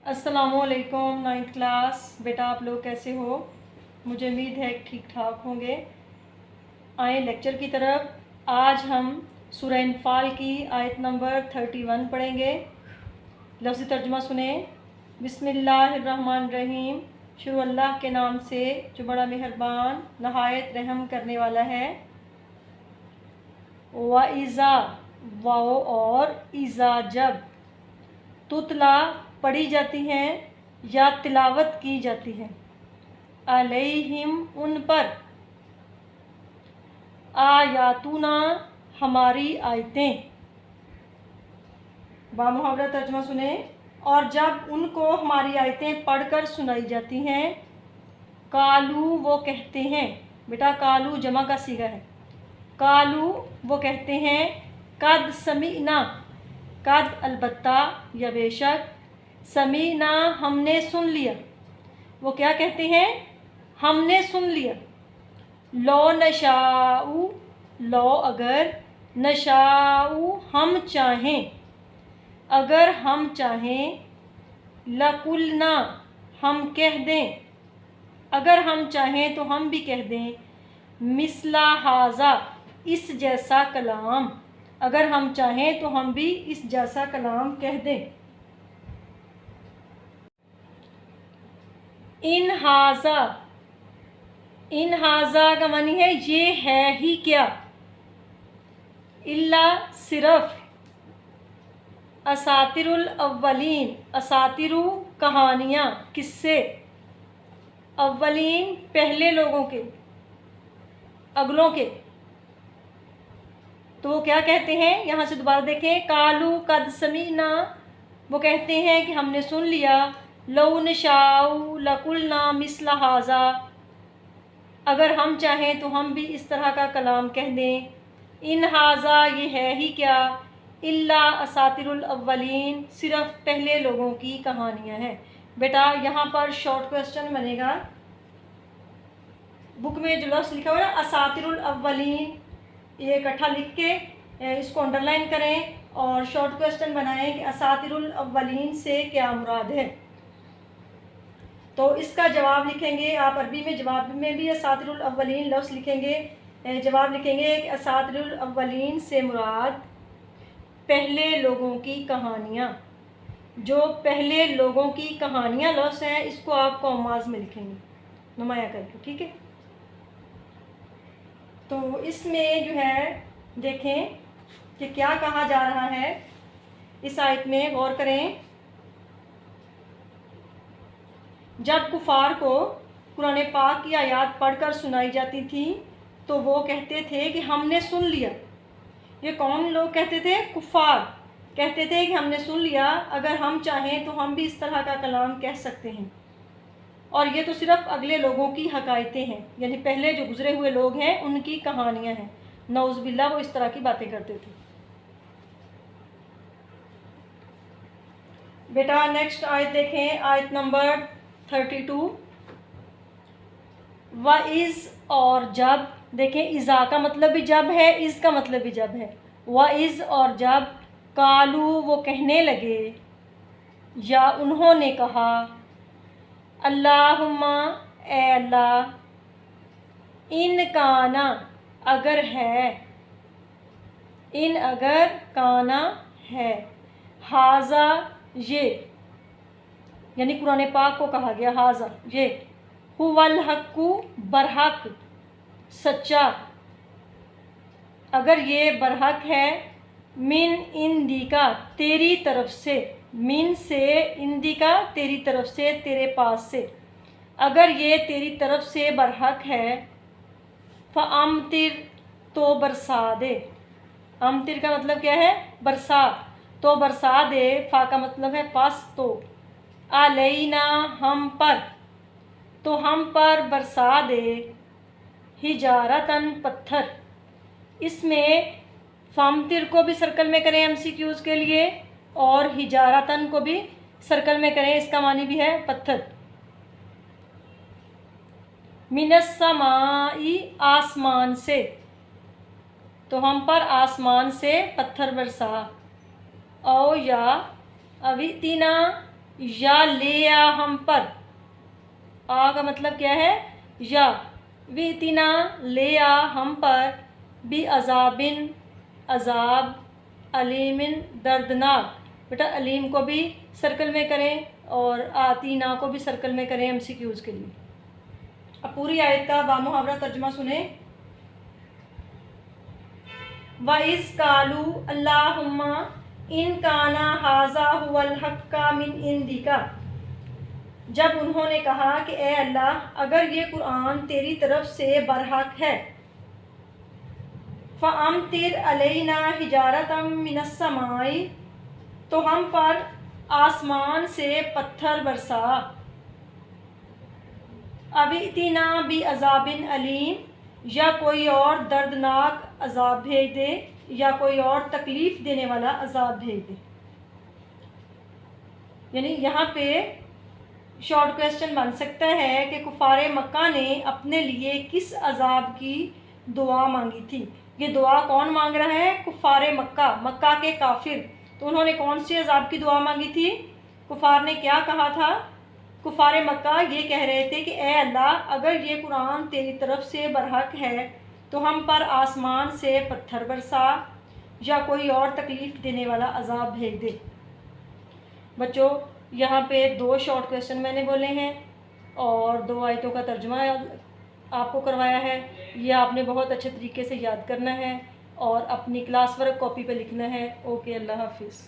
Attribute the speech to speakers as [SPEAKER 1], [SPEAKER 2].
[SPEAKER 1] अस्सलामुअलैकुम 9th class. बेटा आप लोग कैसे हो? मुझे उम्मीद है ठीक ठाक होंगे। आए लेक्चर की तरफ। आज हम सूरह अनफाल की आयत नंबर 31 पढ़ेंगे। लफ्ज़ी तर्जुमा सुने। बिस्मिल्लाहिर्रहमानिर्रहीम। शुरू अल्लाह के नाम से जो बड़ा मेहरबान नहायत रहम करने वाला है। व इज़ा वाओ और इज़ा जब तुतला पढ़ी जाती हैं या तिलावत की जाती है अलैहिम उन पर आयातुना हमारी आयतें। बामुहावरा तर्जुमा सुने। और जब उनको हमारी आयतें पढ़कर सुनाई जाती हैं कालू वो कहते हैं। बेटा कालू जमा का सीगा है। कालू वो कहते हैं कद समीना, कद अलबत्ता या बेशक, समीना हमने सुन लिया। वो क्या कहते हैं? हमने सुन लिया। लो नशाऊ, लो अगर, नशाऊ हम चाहें, अगर हम चाहें, लकुलना हम कह दें, अगर हम चाहें तो हम भी कह दें, मिसला हाजा इस जैसा कलाम, अगर हम चाहें तो हम भी इस जैसा कलाम कह दें। इन हाजा, इन हाजा का मानी है ये है ही क्या, इल्ला सिर्फ, असातिरुल अव्वलीन, असातिरु कहानियाँ, किस्से, अव्वलीन पहले लोगों के, अगलों के। तो वो क्या कहते हैं? यहाँ से दोबारा देखें। कालू कद समीना, वो कहते हैं कि हमने सुन लिया। लौ नशाऊ लकुलना मिसला हाजा, अगर हम चाहें तो हम भी इस तरह का कलाम कह दें। इन हाजा ये है ही क्या, इल्ला असातिरुल अव्वलीन सिर्फ पहले लोगों की कहानियाँ हैं। बेटा यहाँ पर शॉर्ट क्वेश्चन बनेगा। बुक में जो लफ्ज़ लिखा हुआ है ना असातिरुल अव्वलीन, ये इकट्ठा लिख के इसको अंडरलाइन करें और शॉर्ट क्वेश्चन बनाएं कि असातिरुल अव्वलीन से क्या मुराद है। तो इसका जवाब लिखेंगे आप अरबी में। जवाब में भी असातिरुल अव्वलीन लफ्ज़ लिखेंगे। जवाब लिखेंगे कि असातिरुल अव्वलीन से मुराद पहले लोगों की कहानियाँ। जो पहले लोगों की कहानियाँ लफ्ज़ हैं इसको आप कॉमास में लिखेंगे नुमाया करके, ठीक है। तो इसमें जो है देखें कि क्या कहा जा रहा है इस आयत में, गौर करें। जब कुफार को कुरान पाक की आयत पढ़कर सुनाई जाती थी तो वो कहते थे कि हमने सुन लिया। ये कौन लोग कहते थे? कुफार कहते थे कि हमने सुन लिया, अगर हम चाहें तो हम भी इस तरह का कलाम कह सकते हैं। और ये तो सिर्फ अगले लोगों की हकायतें हैं, यानी पहले जो गुजरे हुए लोग हैं उनकी कहानियाँ हैं। नौज़ बिल्लाह वो इस तरह की बातें करते थे। बेटा नेक्स्ट आयत देखें, आयत नंबर 32। व इज़ और जब, देखें इज़ा का मतलब भी जब है, इज़ का मतलब भी जब है। व इज़ और जब, कालू वो कहने लगे, या उन्होंने कहा, अल्लाहुम्मा ए अल्लाह, इन काना अगर है, इन अगर काना है, हाजा ये, यानी कुरान पाक को कहा गया हाजा ये, हुवल हक्कु बरहक सच्चा, अगर ये बरहक है, मिन इंदिका तेरी तरफ से, मिन से, इंदिका तेरी तरफ से, तेरे पास से, अगर ये तेरी तरफ से बरहक है, फ़अमतिर तो बरसा दे। अमतिर का मतलब क्या है? बरसा। तो बरसा दे, फ़ा का मतलब है पास, तो अलैना हम पर, तो हम पर बरसा दे, हिजारतन पत्थर। इसमें फ़अमतिर को भी सर्कल में करें MCQs के लिए और हिजारतन को भी सर्कल में करें, इसका मानी भी है पत्थर। मिनस्समाई आसमान से, तो हम पर आसमान से पत्थर बरसा। औ या अवितिना یا لے آ ہم پر، آ کا مطلب کیا ہے یا، وِأْتِنَا لے آ ہم پر، بِعَذَابٍ عذاب، علیمٍ دردناک، بیٹا علیم کو بھی سرکل میں کریں اور آتینا کو بھی سرکل میں کریں ایم سی کیوز کے لیے۔ اب پوری آیت کا بامحاورہ ترجمہ سنیں۔ وَإِذْ قَالُوا اللَّهُمَّ إِنْ كَانَ هَذَا هُوَ الْحَقُّ مِنْ عِنْدِكَ، جب انہوں نے کہا کہ اے اللہ اگر یہ قرآن تیری طرف سے برحق ہے، فَأَمْطِرْ عَلَيْنَا حِجَارَةً مِّنَ السَّمَاءِ، تو ہم پر آسمان سے پتھر برسا، اَوْ ائْتِنَا بِعَذَابٍ عَلِيمٍ، یا کوئی اور دردناک عذاب بھیج دے، یا کوئی اور تکلیف دینے والا عذاب بھیج دے۔ یعنی یہاں پہ شارٹ کویسچن بن سکتا ہے کہ کفار مکہ نے اپنے لیے کس عذاب کی دعا مانگی تھی؟ یہ دعا کون مانگ رہا ہے؟ کفار مکہ، مکہ کے کافر۔ تو انہوں نے کون سی عذاب کی دعا مانگی تھی؟ کفار نے کیا کہا تھا؟ کفار مکہ یہ کہہ رہے تھے کہ اے اللہ اگر یہ قرآن تیری طرف سے برحق ہے تو ہم پر آسمان سے پتھر برسا یا کوئی اور تکلیف دینے والا عذاب بھیج دے۔ بچوں یہاں پہ 2 شارٹ کویسچن میں نے بولے ہیں اور 2 آیتوں کا ترجمہ آپ کو کروایا ہے۔ یہ آپ نے بہت اچھے طریقے سے یاد کرنا ہے اور اپنی کلاس ورک کاپی پہ لکھنا ہے۔ اوکے، اللہ حافظ۔